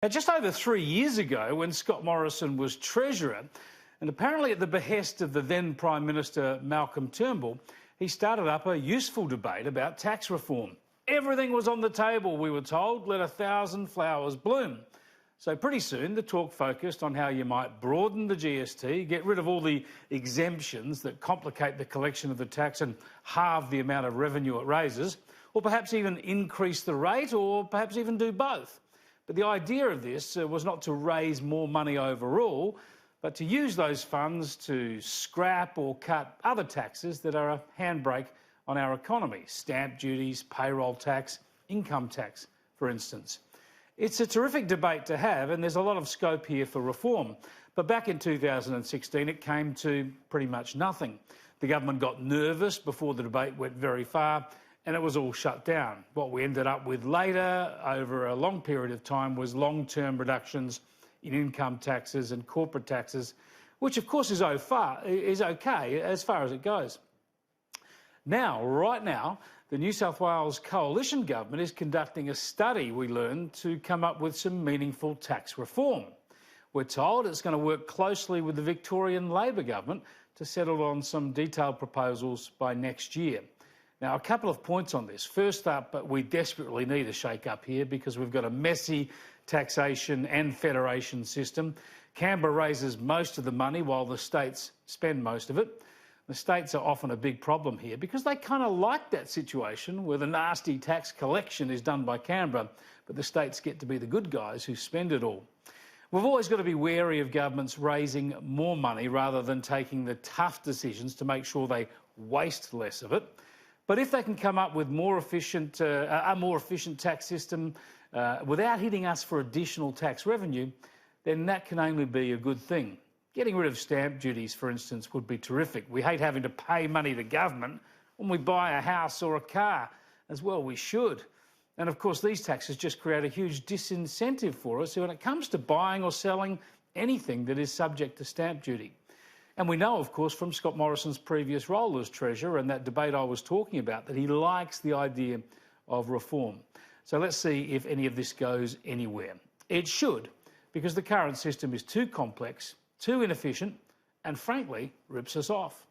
Just over 3 years ago, when Scott Morrison was Treasurer, and apparently at the behest of the then Prime Minister Malcolm Turnbull, he started up a useful debate about tax reform. Everything was on the table, we were told, let 1,000 flowers bloom. So pretty soon the talk focused on how you might broaden the GST, get rid of all the exemptions that complicate the collection of the tax and halve the amount of revenue it raises, or perhaps even increase the rate, or perhaps even do both. But the idea of this was not to raise more money overall, but to use those funds to scrap or cut other taxes that are a handbrake on our economy. Stamp duties, payroll tax, income tax, for instance. It's a terrific debate to have, and there's a lot of scope here for reform. But back in 2016, it came to pretty much nothing. The government got nervous before the debate went very far, and it was all shut down. What we ended up with later, over a long period of time, was long-term reductions in income taxes and corporate taxes, which of course is okay as far as it goes. Now, right now, the New South Wales coalition government is conducting a study, we learned, to come up with some meaningful tax reform. We're told it's going to work closely with the Victorian Labor government to settle on some detailed proposals by next year. Now, a couple of points on this. First up, we desperately need a shake-up here because we've got a messy taxation and federation system. Canberra raises most of the money while the states spend most of it. The states are often a big problem here because they kind of like that situation where the nasty tax collection is done by Canberra, but the states get to be the good guys who spend it all. We've always got to be wary of governments raising more money rather than taking the tough decisions to make sure they waste less of it. But if they can come up with a more efficient tax system without hitting us for additional tax revenue, then that can only be a good thing. Getting rid of stamp duties, for instance, would be terrific. We hate having to pay money to government when we buy a house or a car. As well, we should. And of course, these taxes just create a huge disincentive for us when it comes to buying or selling anything that is subject to stamp duty. And we know, of course, from Scott Morrison's previous role as Treasurer and that debate I was talking about, that he likes the idea of reform. So let's see if any of this goes anywhere. It should, because the current system is too complex, too inefficient, and frankly, rips us off.